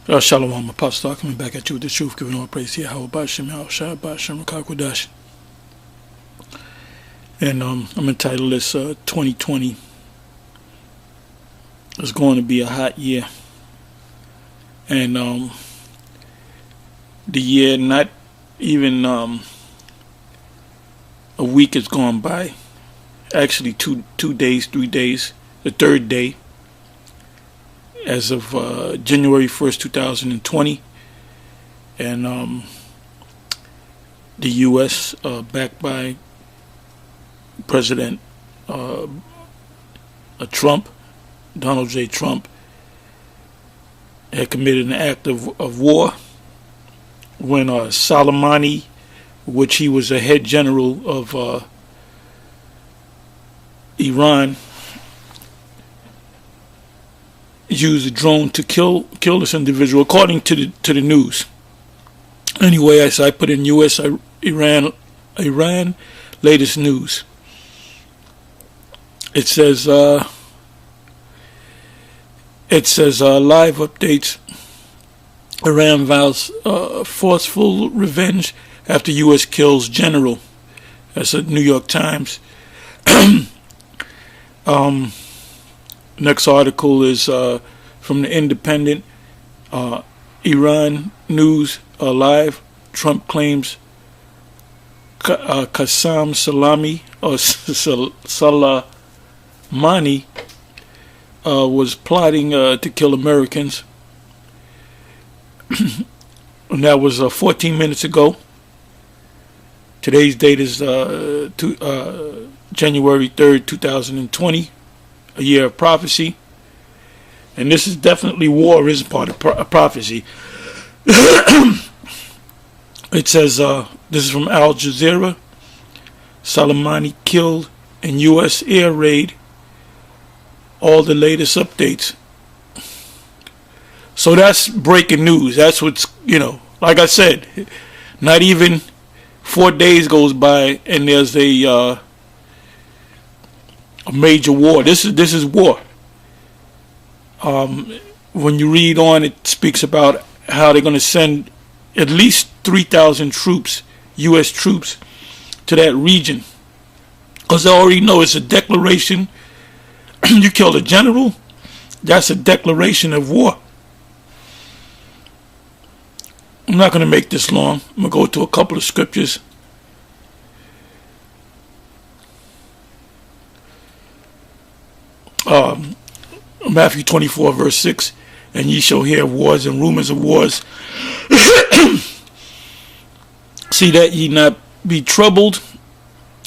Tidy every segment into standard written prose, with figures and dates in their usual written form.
Shalom, Apostle, coming back at you with the truth, giving all praise to Yahweh Bashem, Yahweh Bashem, Rakakwadash. And I'm entitled this 2020 is going to be a hot year. And the year, not even a week has gone by. Actually, two days, 3 days, the third day. As of January 1st, 2020, and the U.S., backed by President Trump, Donald J. Trump, had committed an act of war when Soleimani, which he was a head general of Iran, used a drone to kill this individual, according to the news. Anyway, as I put in U.S. Iran latest news. It says live updates. Iran vows forceful revenge after U.S. kills general. That's a New York Times. Next article is from the Independent. Iran News Live. Trump claims Qasem Soleimani was plotting to kill Americans. And that was 14 minutes ago. Today's date is January 3rd, 2020. A year of prophecy, and this is definitely war is part of prophecy. It says this is from Al Jazeera. Soleimani killed in U.S. air raid. All the latest updates. So that's breaking news. That's what's, like I said, not even 4 days goes by and there's a major war. This is war. When you read on, it speaks about how they're going to send at least 3,000 troops, U.S. troops, to that region. Because they already know it's a declaration. You killed a general, that's a declaration of war. I'm not going to make this long. I'm going to go to a couple of scriptures. Matthew 24 verse 6, and ye shall hear of wars and rumors of wars. See that ye not be troubled,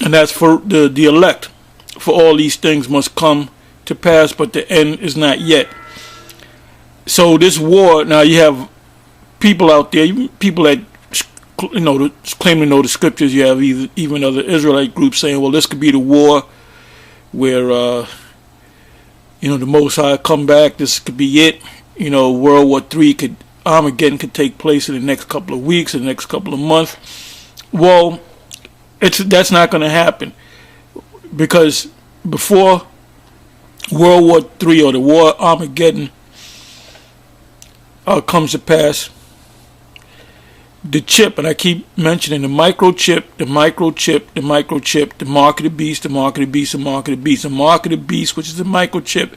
and that's for the elect. For all these things must come to pass, but the end is not yet. So this war, now you have people out there, people that claim to know the scriptures. You have even other Israelite groups saying, well, this could be the war where the Most High come back. This could be it. World War III Armageddon could take place in the next couple of weeks, in the next couple of months. Well, that's not going to happen, because before World War III or the war Armageddon comes to pass, the chip, and I keep mentioning the microchip, the mark of the beast, the mark of the beast, the mark of the beast. The mark of the beast, which is the microchip,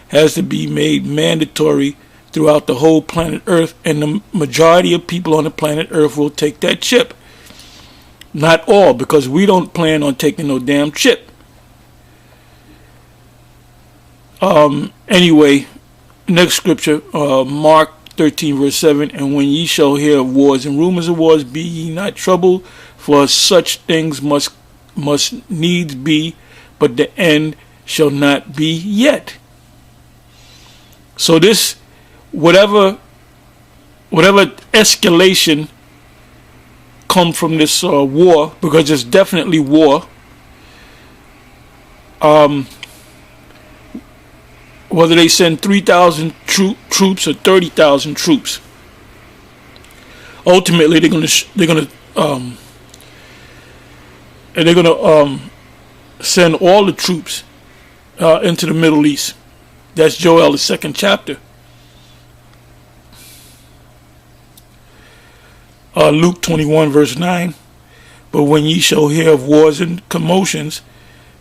has to be made mandatory throughout the whole planet Earth, and the majority of people on the planet Earth will take that chip. Not all, because we don't plan on taking no damn chip. Anyway, next scripture, Mark 13 verse 7, and when ye shall hear of wars and rumors of wars, be ye not troubled, for such things must needs be, but the end shall not be yet. So this, whatever escalation come from this war, because it's definitely war, whether they send 3,000 troops or 30,000 troops, ultimately they're gonna send all the troops into the Middle East. That's Joel, the 2nd chapter. Luke 21 verse 9. But when ye shall hear of wars and commotions,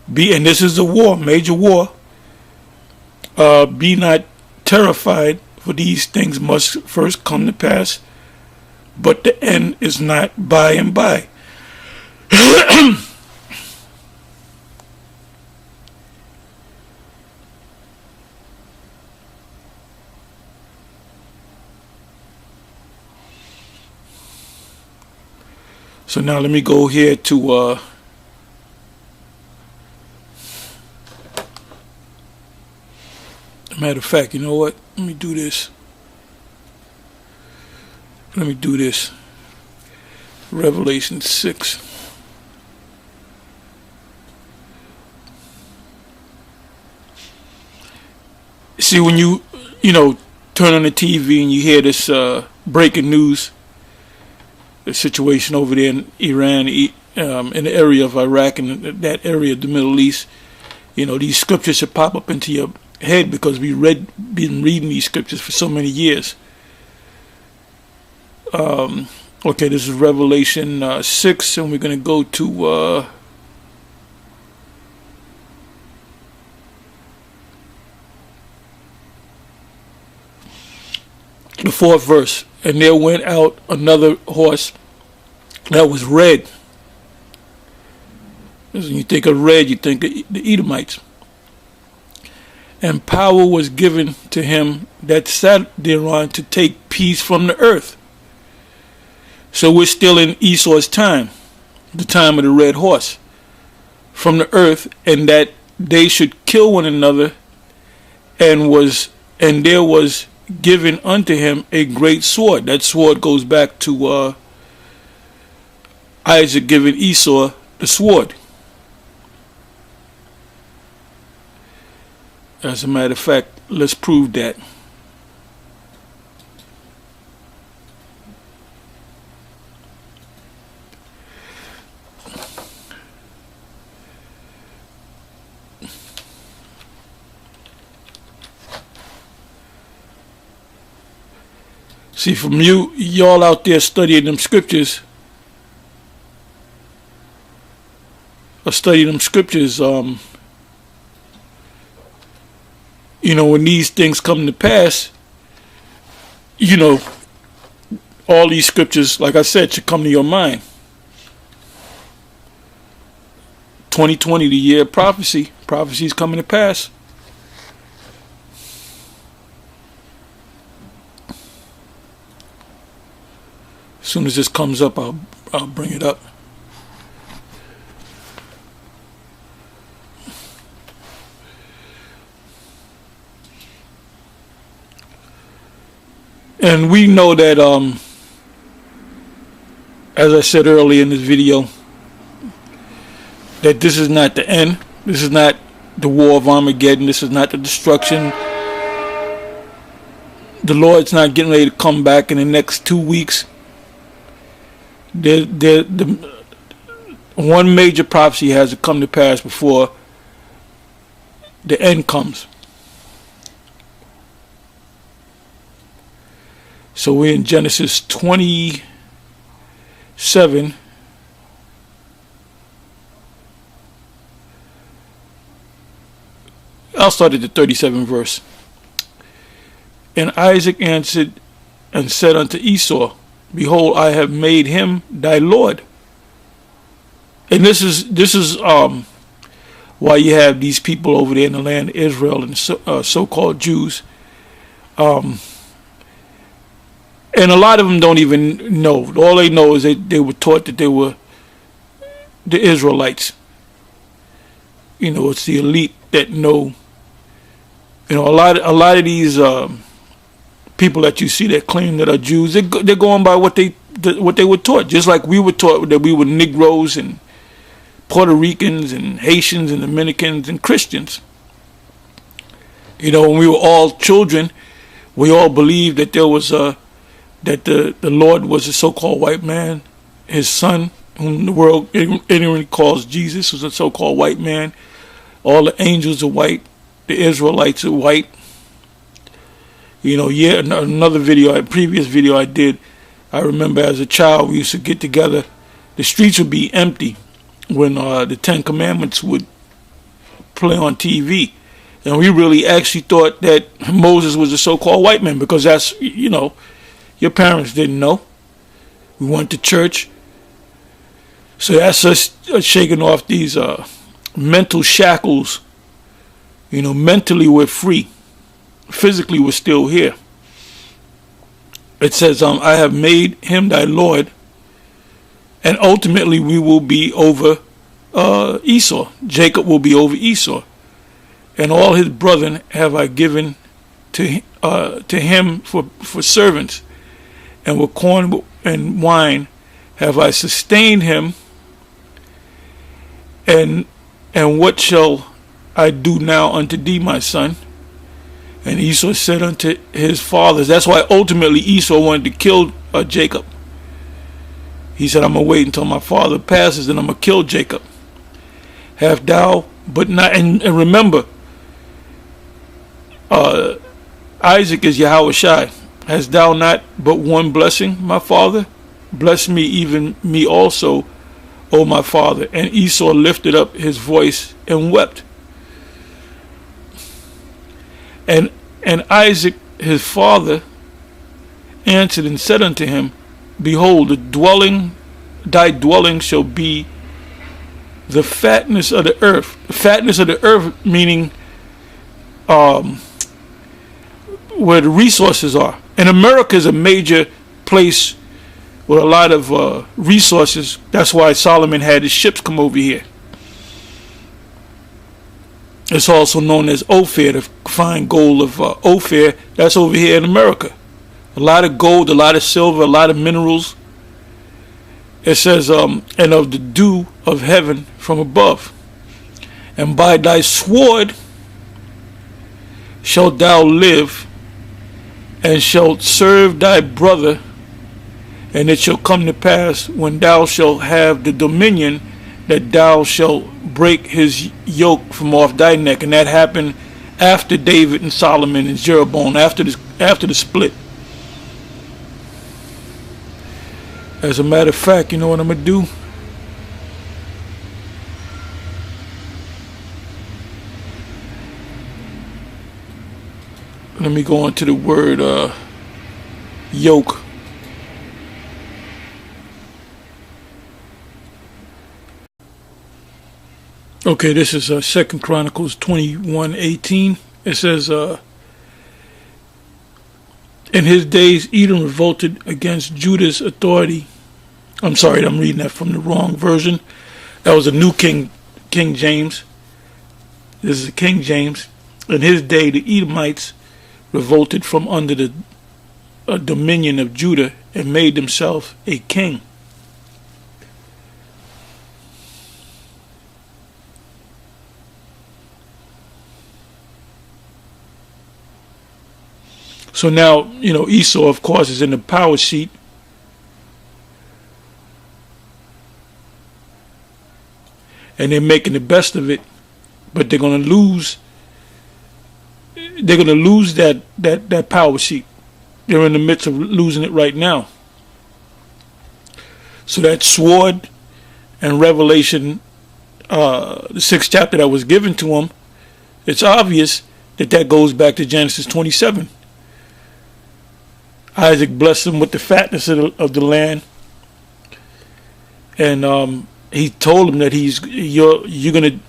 and this is a war, major war, be not terrified, for these things must first come to pass, but the end is not by and by. So now let me go here to matter of fact, you know what? Let me do this. Revelation 6. See, when you turn on the TV and you hear this breaking news, the situation over there in Iran, in the area of Iraq and that area of the Middle East, these scriptures should pop up into your head, because we've been reading these scriptures for so many years. Okay, this is Revelation 6, and we're going to go to the 4th verse. And there went out another horse that was red. When you think of red, you think of the Edomites. And power was given to him that sat thereon to take peace from the earth. So we're still in Esau's time, the time of the red horse, from the earth, and that they should kill one another, and there was given unto him a great sword. That sword goes back to Isaac giving Esau the sword. As a matter of fact, let's prove that. See, from y'all out there studying them scriptures, when these things come to pass, all these scriptures, like I said, should come to your mind. 2020, the year of prophecy. Prophecy is coming to pass. As soon as this comes up, I'll bring it up. And we know that, as I said earlier in this video, that this is not the end. This is not the war of Armageddon. This is not the destruction. The Lord's not getting ready to come back in the next 2 weeks. One major prophecy has to come to pass before the end comes. So we're in Genesis 27. I'll start at the 37th verse. And Isaac answered and said unto Esau, Behold, I have made him thy Lord. And this is why you have these people over there in the land of Israel and so-called Jews. And a lot of them don't even know. All they know is they were taught that they were the Israelites. It's the elite that know. A lot of these people that you see that claim that are Jews, they're going by what they were taught. Just like we were taught that we were Negroes and Puerto Ricans and Haitians and Dominicans and Christians. When we were all children, we all believed that there was that the Lord was a so-called white man. His son, whom the world ignorantly calls Jesus, was a so-called white man. All the angels are white. The Israelites are white. Another video, a previous video I did, I remember as a child we used to get together. The streets would be empty when the Ten Commandments would play on TV. And we really actually thought that Moses was a so-called white man, because that's, your parents didn't know. We went to church. So that's us shaking off these mental shackles. Mentally we're free. Physically we're still here. It says, I have made him thy Lord, and ultimately we will be over Esau. Jacob will be over Esau. And all his brethren have I given to him for servants, and with corn and wine have I sustained him. And what shall I do now unto thee, my son? And Esau said unto his fathers. That's why ultimately Esau wanted to kill Jacob. He said, I'm going to wait until my father passes, and I'm going to kill Jacob. Have thou but not, and remember, Isaac is Yahweh Shai. Hast thou not but one blessing, my father? Bless me, even me also, O my father. And Esau lifted up his voice and wept. And Isaac his father answered and said unto him, Behold, thy dwelling shall be the fatness of the earth. The fatness of the earth meaning where the resources are. And America is a major place with a lot of resources. That's why Solomon had his ships come over here. It's also known as Ophir, the fine gold of Ophir. That's over here in America. A lot of gold, a lot of silver, a lot of minerals. It says, and of the dew of heaven from above. And by thy sword shalt thou live, and shalt serve thy brother. And it shall come to pass, when thou shalt have the dominion, that thou shalt break his yoke from off thy neck. And that happened after David and Solomon and Jeroboam, after the split. As a matter of fact, you know what I'm going to do? Let me go on to the word yoke. Okay, this is 2 Chronicles 21:18. It says, in his days Edom revolted against Judah's authority. I'm sorry, I'm reading that from the wrong version. That was a New King James. This is King James. In his day the Edomites revolted from under the dominion of Judah and made themselves a king. So now, Esau, of course, is in the power seat. And they're making the best of it. But they're going to lose. They're going to lose that power seat. They're in the midst of losing it right now. So that sword and Revelation, the 6th chapter that was given to them, it's obvious that goes back to Genesis 27. Isaac blessed him with the fatness of the land, and he told him that you're going to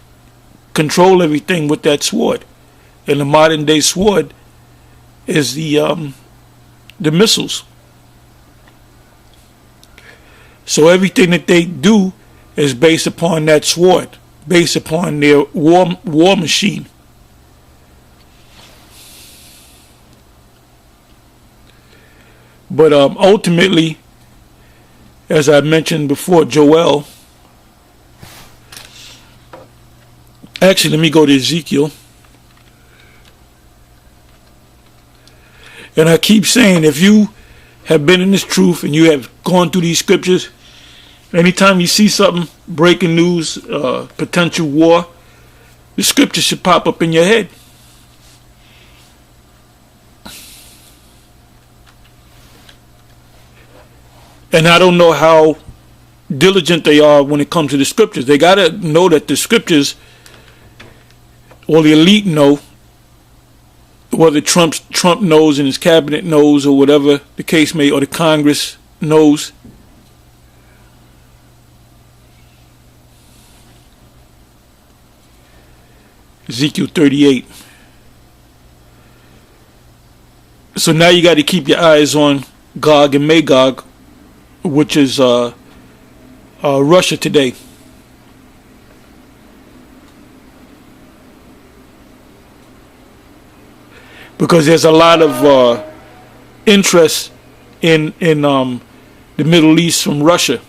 control everything with that sword. And the modern day sword is the missiles. So everything that they do is based upon that sword, based upon their war machine. But ultimately, as I mentioned before, Joel. Actually, let me go to Ezekiel. And I keep saying, if you have been in this truth and you have gone through these scriptures, anytime you see something, breaking news, potential war, the scripture should pop up in your head. And I don't know how diligent they are when it comes to the scriptures. They got to know that the scriptures, or the elite know, whether Trump knows and his cabinet knows, or whatever the case may, or the Congress knows. Ezekiel 38. So now you got to keep your eyes on Gog and Magog, which is Russia today. Because there's a lot of interest in the Middle East from Russia.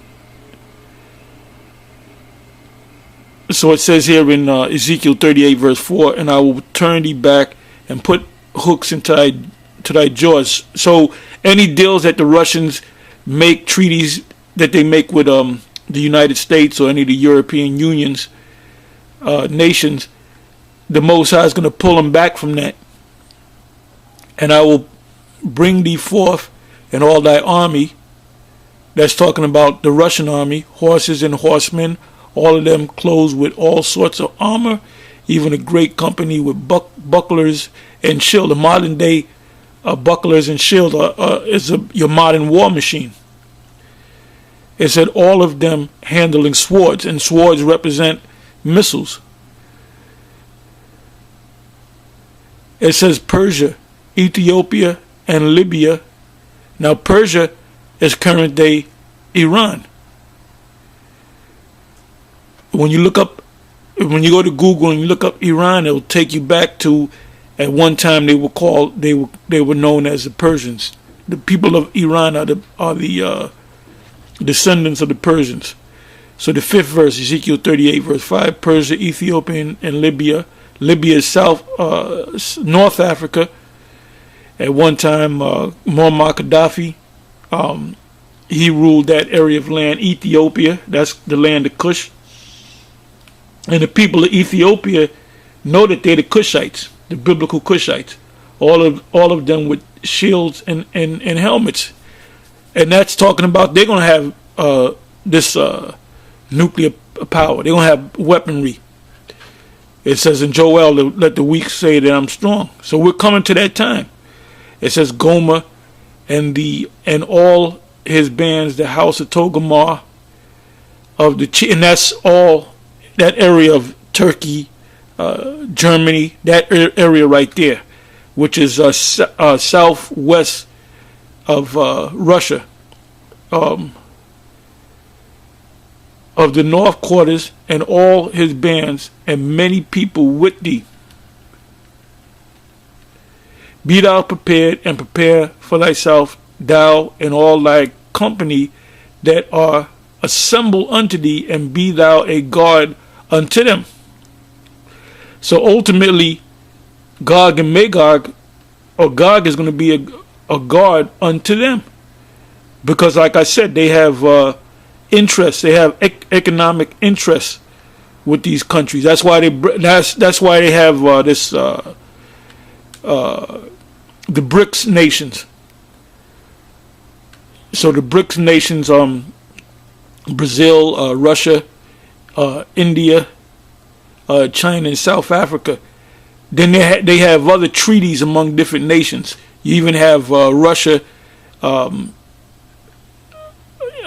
So it says here in Ezekiel 38 verse 4, and I will turn thee back and put hooks into thy jaws. So any deals that the Russians make, treaties that they make with the United States or any of the European Unions, nations, the Most High is going to pull them back from that. And I will bring thee forth and all thy army. That's talking about the Russian army, horses and horsemen, all of them clothed with all sorts of armor, even a great company with bucklers and shield. The modern day bucklers and shield is your modern war machine. It said all of them handling swords, and swords represent missiles. It says Persia, Ethiopia, and Libya. Now Persia is current day Iran. When you go to Google and you look up Iran, it will take you back to, at one time they were known as the Persians. The people of Iran are the descendants of the Persians. So the 5th verse, Ezekiel 38 verse 5, Persia, Ethiopia, and Libya. Libya is North Africa. At one time, Muammar Gaddafi, he ruled that area of land. Ethiopia, that's the land of Cush. And the people of Ethiopia know that they're the Cushites, the biblical Cushites. All of them with shields and helmets. And that's talking about they're going to have this nuclear power. They're going to have weaponry. It says in Joel, let the weak say that I'm strong. So we're coming to that time. It says Gomer and all his bands, the house of Togarmah, and that's all that area of Turkey, Germany, that area right there, which is southwest of Russia, of the north quarters, and all his bands, and many people with thee. Be thou prepared, and prepare for thyself, thou and all thy company that are assembled unto thee, and be thou a guard unto them. So ultimately, Gog and Magog, or Gog, is going to be a guard unto them, because like I said, they have interests. They have economic interests with these countries. That's why they have this the BRICS nations. So the BRICS nations, Brazil, Russia, India, China, and South Africa. Then they have other treaties among different nations. You even have Russia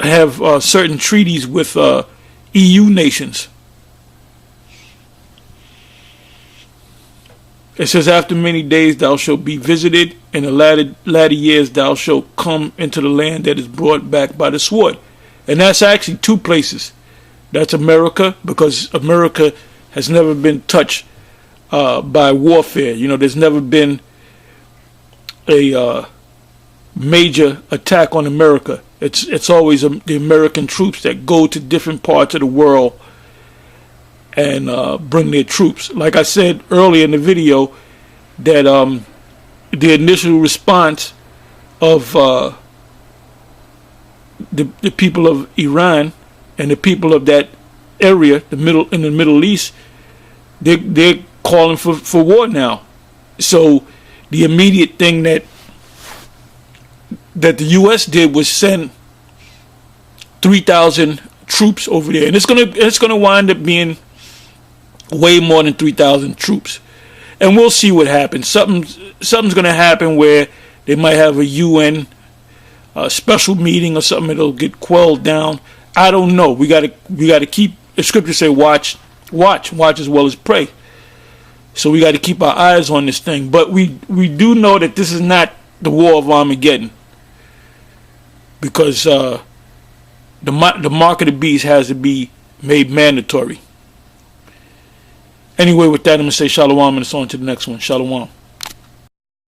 have certain treaties with EU nations. It says, after many days thou shalt be visited, in the latter years thou shalt come into the land that is brought back by the sword. And that's actually two places. That's America, because America has never been touched by warfare. You know, there's never been a major attack on America. It's always the American troops that go to different parts of the world and bring their troops. Like I said earlier in the video, that the initial response of the people of Iran and the people of that area, in the Middle East, they're calling for war now. So the immediate thing that the U.S. did was send 3,000 troops over there, and it's gonna wind up being way more than 3,000 troops. And we'll see what happens. Something's gonna happen where they might have a UN special meeting or something that'll get quelled down. I don't know. We gotta keep. The scriptures say, watch as well as pray. So we got to keep our eyes on this thing. But we do know that this is not the war of Armageddon, because the mark of the beast has to be made mandatory. Anyway, with that, I'm going to say shalom, and it's on to the next one. Shalom.